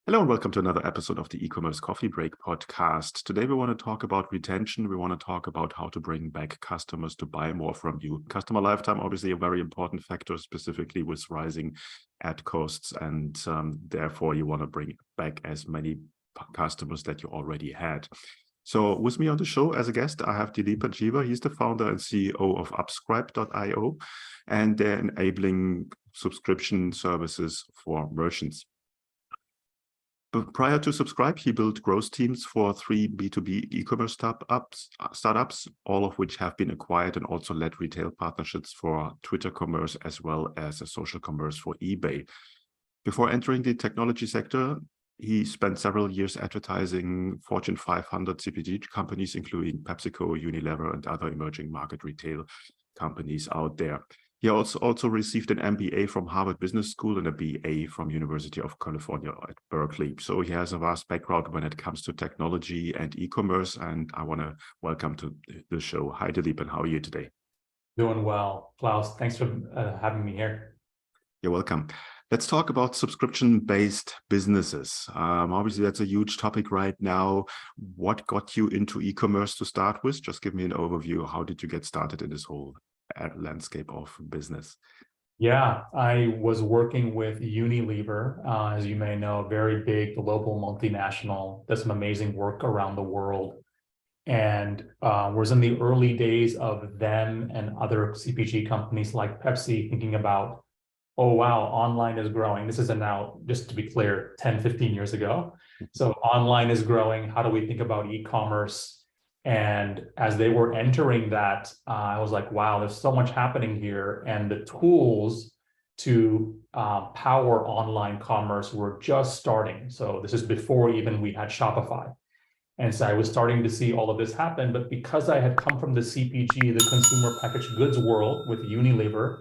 Hello and welcome to another episode of the Ecommerce Coffee Break Podcast. Today we want to talk about retention. We want to talk about how to bring back customers to buy more from you. Customer lifetime, obviously a very important factor, specifically with rising ad costs. And therefore you want to bring back as many customers that you already had. So with me on the show as a guest, I have Dileepan Siva. He's the founder and CEO of Upscribe.io, and they're enabling subscription services for merchants. But prior to Subscribe, he built growth teams for 3 B2B e-commerce startups, all of which have been acquired, and also led retail partnerships for Twitter commerce as well as a social commerce for eBay. Before entering the technology sector, he spent several years advertising Fortune 500 CPG companies, including PepsiCo, Unilever, and other emerging market retail companies out there. He also received an MBA from Harvard Business School and a BA from University of California at Berkeley. So he has a vast background when it comes to technology and e-commerce, and I want to welcome to the show. Hi, Dileepan, how are you today? Doing well, Klaus. Thanks for having me here. You're welcome. Let's talk about subscription-based businesses. Obviously, that's a huge topic right now. What got you into e-commerce to start with? Just give me an overview. How did you get started in this whole landscape of business? Yeah, I was working with Unilever, as you may know, a very big global multinational, does some amazing work around the world, and was in the early days of them and other CPG companies like Pepsi thinking about, oh, wow, online is growing. This is now, just to be clear, 10, 15 years ago. So online is growing. How do we think about e-commerce? And as they were entering that, I was like, wow, there's so much happening here. And the tools to power online commerce were just starting. So this is before even we had Shopify. And so I was starting to see all of this happen. But because I had come from the CPG, the consumer packaged goods world with Unilever,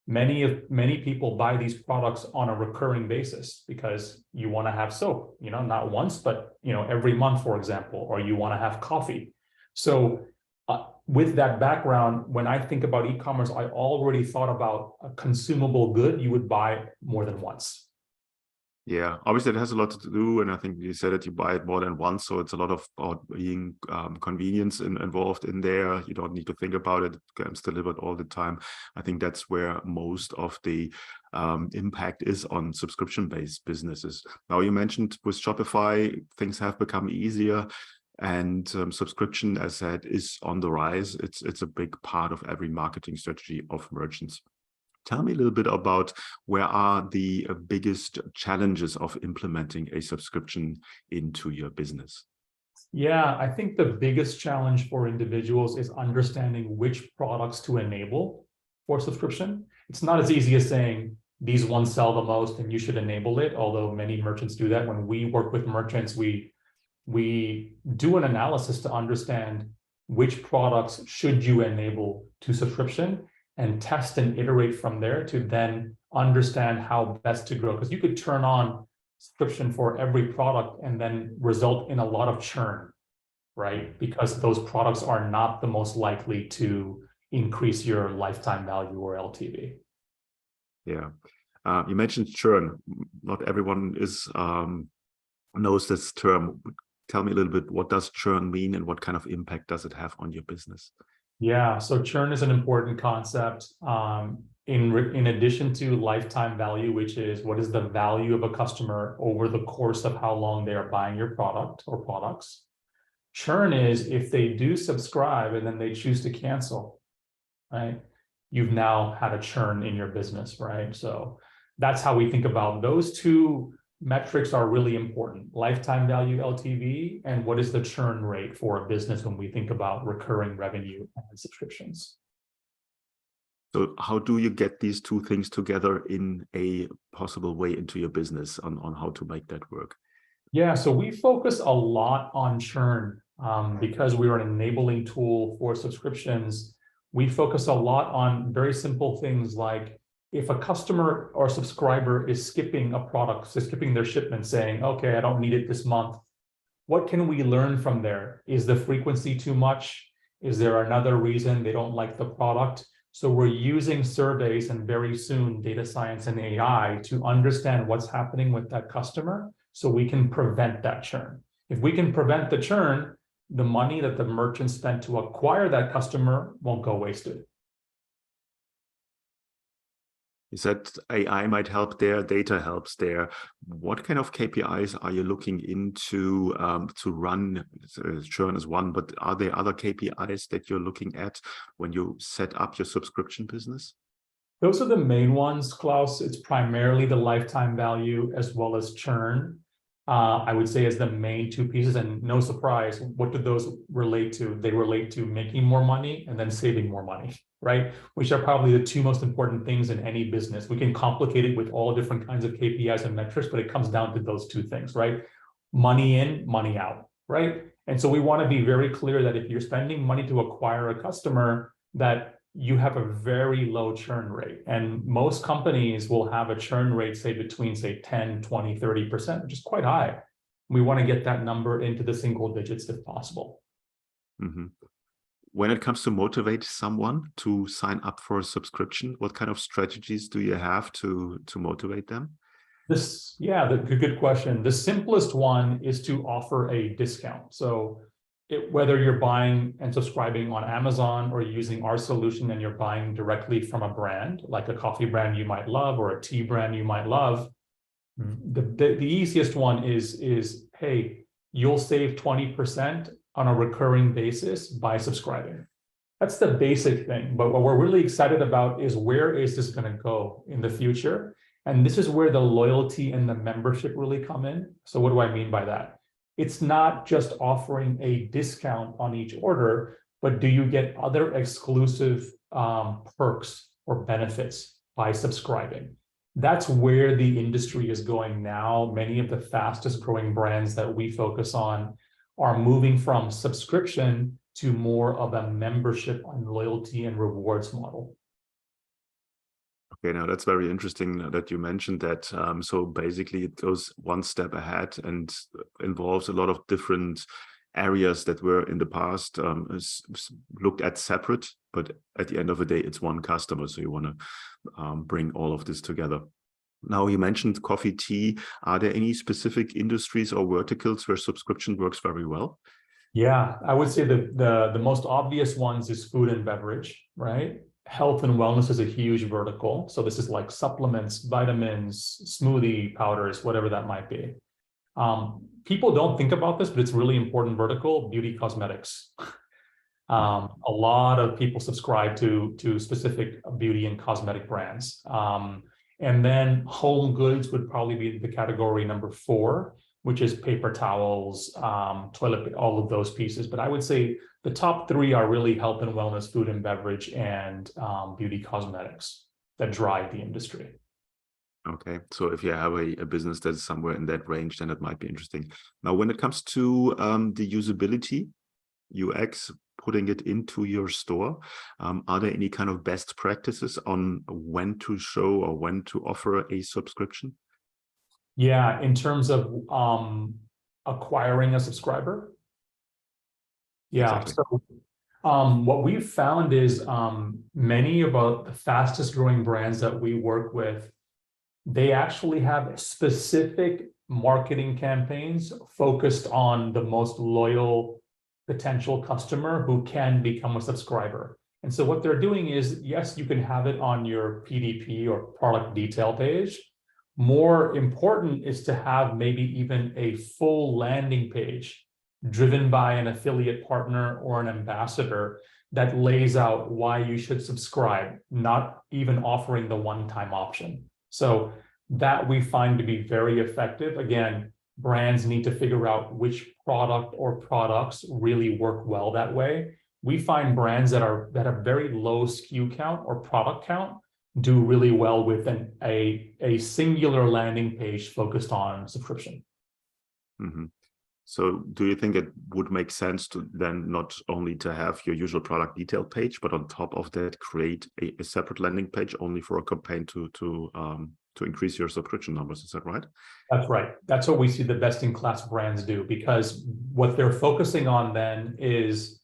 many people buy these products on a recurring basis because you want to have soap, not once, but every month, for example, or you want to have coffee. So with that background, when I think about e-commerce, I already thought about a consumable good you would buy more than once. Yeah, obviously it has a lot to do, and I think you said that you buy it more than once, so it's a lot of being convenience involved in there. You don't need to think about it; it comes delivered all the time. I think that's where most of the impact is on subscription-based businesses. Now, you mentioned with Shopify, things have become easier, and subscription, as said, is on the rise. It's a big part of every marketing strategy of merchants. Tell me a little bit about where are the biggest challenges of implementing a subscription into your business? Yeah, I think the biggest challenge for individuals is understanding which products to enable for subscription. It's not as easy as saying these ones sell the most and you should enable it, although many merchants do that. When we work with merchants, we do an analysis to understand which products should you enable to subscription, and test and iterate from there to then understand how best to grow. Because you could turn on subscription for every product and then result in a lot of churn, right? Because those products are not the most likely to increase your lifetime value or LTV. Yeah. You mentioned churn. Not everyone knows this term. Tell me a little bit, what does churn mean and what kind of impact does it have on your business? Yeah, so churn is an important concept. In addition to lifetime value, which is what is the value of a customer over the course of how long they are buying your product or products. Churn is if they do subscribe and then they choose to cancel, right? You've now had a churn in your business, right? So that's how we think about those two metrics are really important. Lifetime value, LTV, and what is the churn rate for a business when we think about recurring revenue and subscriptions. So how do you get these two things together in a possible way into your business on how to make that work? Yeah, so we focus a lot on churn because we are an enabling tool for subscriptions. We focus a lot on very simple things like if a customer or subscriber is skipping a product, so skipping their shipment, saying, okay, I don't need it this month, what can we learn from there? Is the frequency too much? Is there another reason they don't like the product? So we're using surveys and very soon data science and AI to understand what's happening with that customer so we can prevent that churn. If we can prevent the churn, the money that the merchant spent to acquire that customer won't go wasted. You said AI might help there, data helps there. What kind of KPIs are you looking into to run? Churn is one, but are there other KPIs that you're looking at when you set up your subscription business? Those are the main ones, Klaus. It's primarily the lifetime value as well as churn. I would say as the main two pieces, and no surprise, what do those relate to? They relate to making more money and then saving more money, right? Which are probably the two most important things in any business. We can complicate it with all different kinds of KPIs and metrics, but it comes down to those two things, right? Money in, money out, right? And so we want to be very clear that if you're spending money to acquire a customer, that you have a very low churn rate. And most companies will have a churn rate, say between, say, 10, 20, 30%, which is quite high. We want to get that number into the single digits if possible. Mm-hmm. When it comes to motivate someone to sign up for a subscription, what kind of strategies do you have to motivate them? Good question. The simplest one is to offer a discount. So whether you're buying and subscribing on Amazon or using our solution and you're buying directly from a brand, like a coffee brand you might love or a tea brand you might love, the easiest one is, hey, you'll save 20% on a recurring basis by subscribing. That's the basic thing. But what we're really excited about is where is this going to go in the future? And this is where the loyalty and the membership really come in. So what do I mean by that? It's not just offering a discount on each order, but do you get other exclusive perks or benefits by subscribing? That's where the industry is going now. Many of the fastest growing brands that we focus on are moving from subscription to more of a membership and loyalty and rewards model. Okay, now that's very interesting that you mentioned that. So basically it goes one step ahead and involves a lot of different areas that were in the past looked at separate, but at the end of the day, it's one customer. So you want to bring all of this together. Now you mentioned coffee, tea. Are there any specific industries or verticals where subscription works very well? Yeah, I would say the most obvious ones is food and beverage, right? Health and wellness is a huge vertical. So this is like supplements, vitamins, smoothie powders, whatever that might be. People don't think about this, but it's really important vertical, beauty cosmetics. A lot of people subscribe to specific beauty and cosmetic brands. And then home goods would probably be the category number 4, which is paper towels, toilet, all of those pieces. But I would say the top 3 are really health and wellness, food and beverage, and beauty cosmetics that drive the industry. Okay, so if you have a business that's somewhere in that range, then it might be interesting. Now, when it comes to the usability, UX, putting it into your store, are there any kind of best practices on when to show or when to offer a subscription? Yeah, in terms of acquiring a subscriber. Yeah, exactly. So what we've found is many of the fastest growing brands that we work with, they actually have specific marketing campaigns focused on the most loyal potential customer who can become a subscriber. And so what they're doing is, yes, you can have it on your PDP or product detail page. More important is to have maybe even a full landing page driven by an affiliate partner or an ambassador that lays out why you should subscribe, not even offering the one-time option. So that we find to be very effective. Again, brands need to figure out which product or products really work well that way. We find brands that have very low SKU count or product count do really well with a singular landing page focused on subscription. Mm-hmm. So do you think it would make sense to then not only to have your usual product detail page, but on top of that, create a separate landing page only for a campaign to increase your subscription numbers? Is that right? That's right. That's what we see the best-in-class brands do, because what they're focusing on then is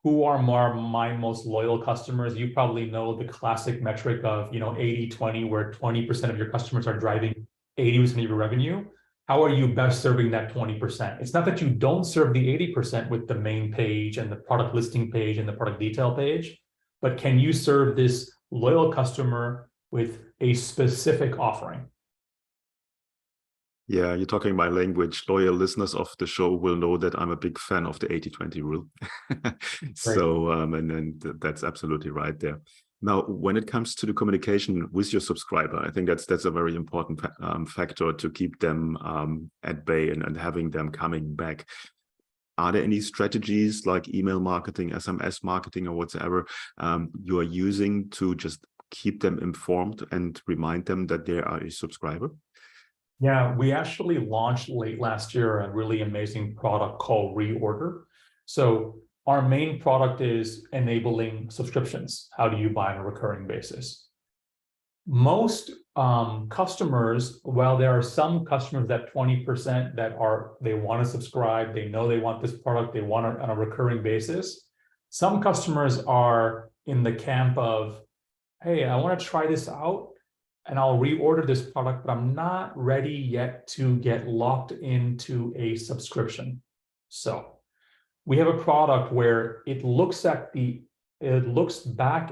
who are my most loyal customers. You probably know the classic metric of 80-20, where 20% of your customers are driving 80% of your revenue. how are you best serving that 20%? It's not that you don't serve the 80% with the main page and the product listing page and the product detail page, but can you serve this loyal customer with a specific offering? Yeah, you're talking my language. Loyal listeners of the show will know that I'm a big fan of the 80-20 rule. So, and that's absolutely right there. Now, when it comes to the communication with your subscriber, I think that's a very important factor to keep them at bay and having them coming back. Are there any strategies like email marketing, SMS marketing, or whatever you are using to just keep them informed and remind them that they are a subscriber? Yeah, we actually launched late last year a really amazing product called Reorder. So our main product is enabling subscriptions. How do you buy on a recurring basis? Most customers, while there are some customers, that 20% that they want to subscribe, they know they want this product, they want it on a recurring basis. Some customers are in the camp of, hey, I want to try this out and I'll reorder this product, but I'm not ready yet to get locked into a subscription. So we have a product where it looks back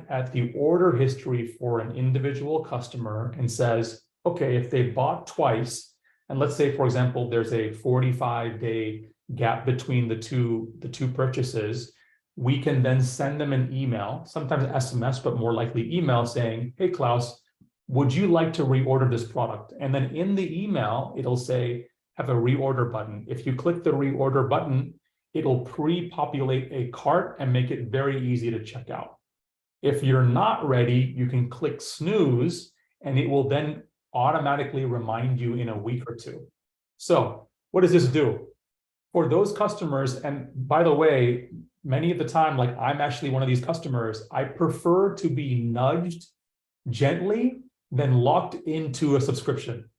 at the order history for an individual customer and says, okay, if they bought twice, and let's say, for example, there's a 45-day gap between the two purchases, we can then send them an email, sometimes SMS, but more likely email, saying, hey, Klaus, would you like to reorder this product? And then in the email, it'll say, have a reorder button. If you click the reorder button, it'll pre-populate a cart and make it very easy to check out. If you're not ready, you can click snooze, and it will then automatically remind you in a week or two. So what does this do? For those customers, and by the way, many of the time, like I'm actually one of these customers, I prefer to be nudged gently than locked into a subscription.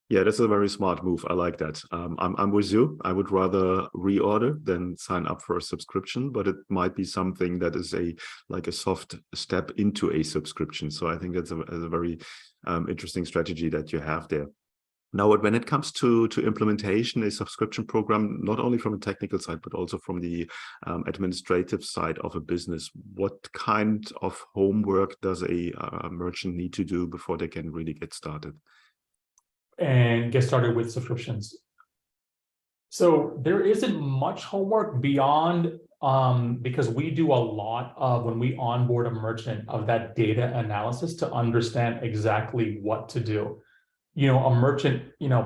Yeah, that's a very smart move. I like that. I'm with you. I would rather reorder than sign up for a subscription, but it might be something that is like a soft step into a subscription. So I think that's a very interesting strategy that you have there. Now, when it comes to implementation, a subscription program, not only from a technical side, but also from the administrative side of a business, what kind of homework does a merchant need to do before they can really get started? And get started with subscriptions. So there isn't much homework beyond, because we do a lot of, when we onboard a merchant, of that data analysis to understand exactly what to do. A merchant,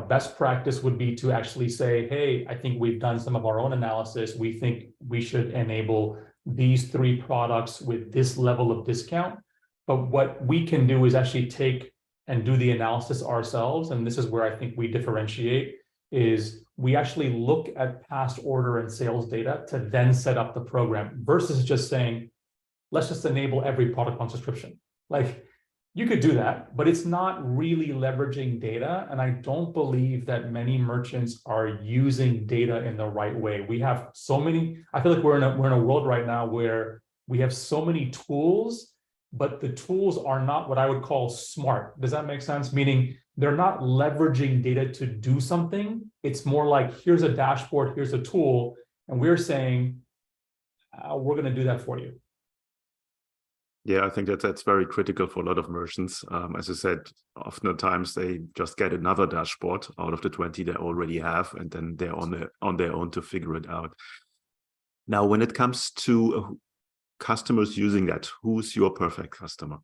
best practice would be to actually say, hey, I think we've done some of our own analysis. We think we should enable these 3 products with this level of discount. But what we can do is actually take and do the analysis ourselves. And this is where I think we differentiate, is we actually look at past order and sales data to then set up the program, versus just saying, let's just enable every product on subscription. Like, you could do that, but it's not really leveraging data. And I don't believe that many merchants are using data in the right way. We have so many, I feel like we're in a world right now where we have so many tools, but the tools are not what I would call smart. Does that make sense? Meaning they're not leveraging data to do something. It's more like, here's a dashboard, here's a tool, and we're saying, we're going to do that for you. Yeah, I think that's very critical for a lot of merchants. As I said, oftentimes they just get another dashboard out of the 20 they already have, and then they're on their own to figure it out. Now, when it comes to customers using that, who's your perfect customer?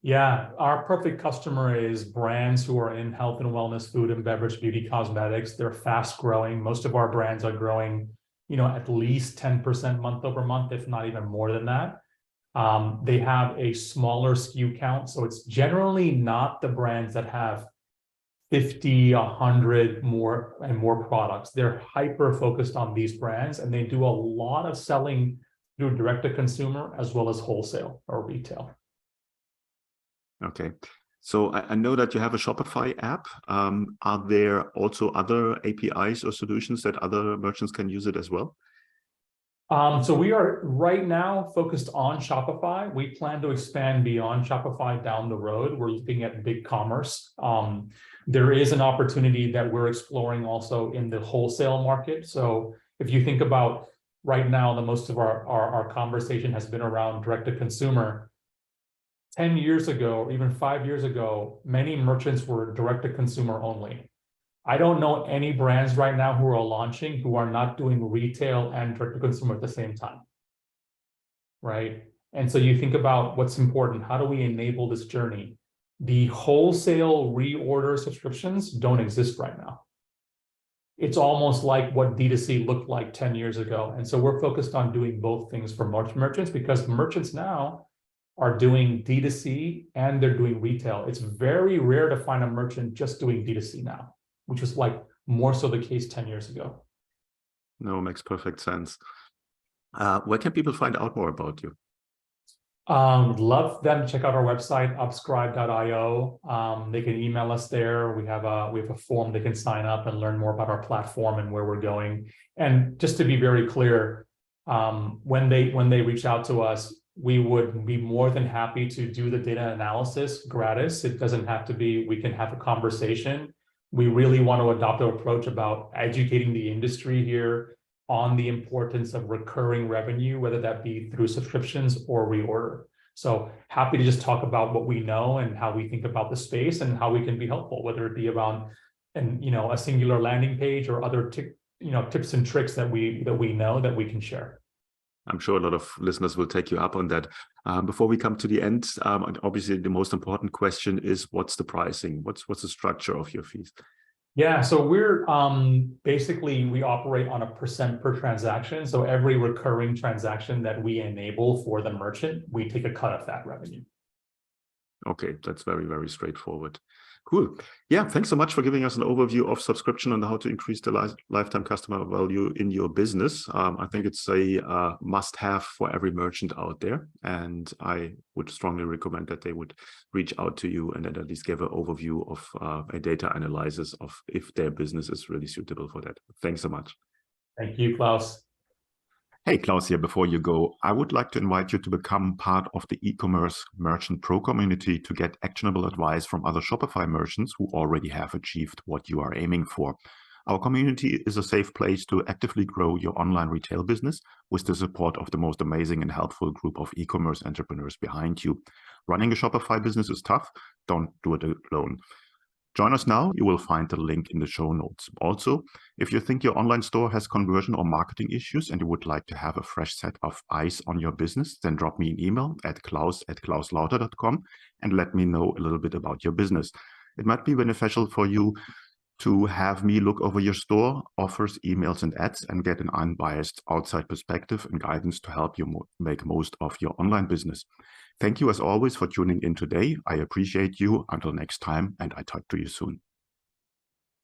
Yeah, our perfect customer is brands who are in health and wellness, food and beverage, beauty, cosmetics. They're fast growing. Most of our brands are growing, at least 10% month over month, if not even more than that. They have a smaller SKU count. So it's generally not the brands that have 50, 100 more products. They're hyper focused on these brands, and they do a lot of selling through direct to consumer as well as wholesale or retail. Okay. So I know that you have a Shopify app. Are there also other APIs or solutions that other merchants can use it as well? So we are right now focused on Shopify. We plan to expand beyond Shopify down the road. We're looking at BigCommerce. There is an opportunity that we're exploring also in the wholesale market. So if you think about right now, the most of our conversation has been around direct to consumer. 10 years ago, or even 5 years ago, many merchants were direct to consumer only. I don't know any brands right now who are launching who are not doing retail and direct to consumer at the same time, right? And so you think about what's important. How do we enable this journey? The wholesale reorder subscriptions don't exist right now. It's almost like what D2C looked like 10 years ago. And so we're focused on doing both things for merchants, because merchants now are doing D2C and they're doing retail. It's very rare to find a merchant just doing D2C now, which was like more so the case 10 years ago. No, makes perfect sense. Where can people find out more about you? Love them to check out our website, upscribe.io. They can email us there. We have a form they can sign up and learn more about our platform and where we're going. And just to be very clear, when they reach out to us, we would be more than happy to do the data analysis gratis. It doesn't have to be, we can have a conversation. We really want to adopt an approach about educating the industry here on the importance of recurring revenue, whether that be through subscriptions or reorder. So happy to just talk about what we know and how we think about the space and how we can be helpful, whether it be around a singular landing page or other tips and tricks that we know that we can share. I'm sure a lot of listeners will take you up on that. Before we come to the end, obviously the most important question is, what's the pricing? What's the structure of your fees? Yeah, so we're basically, we operate on a percent per transaction. So every recurring transaction that we enable for the merchant, we take a cut of that revenue. Okay, that's very, very straightforward. Cool. Yeah, thanks so much for giving us an overview of subscription and how to increase the lifetime customer value in your business. I think it's a must-have for every merchant out there. And I would strongly recommend that they would reach out to you and then at least give an overview of a data analysis of if their business is really suitable for that. Thanks so much. Thank you, Klaus. Hey, Klaus here. Before you go, I would like to invite you to become part of the e-commerce merchant pro community to get actionable advice from other Shopify merchants who already have achieved what you are aiming for. Our community is a safe place to actively grow your online retail business with the support of the most amazing and helpful group of e-commerce entrepreneurs behind you. Running a Shopify business is tough. Don't do it alone. Join us now. You will find the link in the show notes. Also, if you think your online store has conversion or marketing issues and you would like to have a fresh set of eyes on your business, then drop me an email at klaus@klauslauter.com and let me know a little bit about your business. It might be beneficial for you to have me look over your store, offers, emails, and ads and get an unbiased outside perspective and guidance to help you make most of your online business. Thank you as always for tuning in today. I appreciate you. Until next time, and I talk to you soon.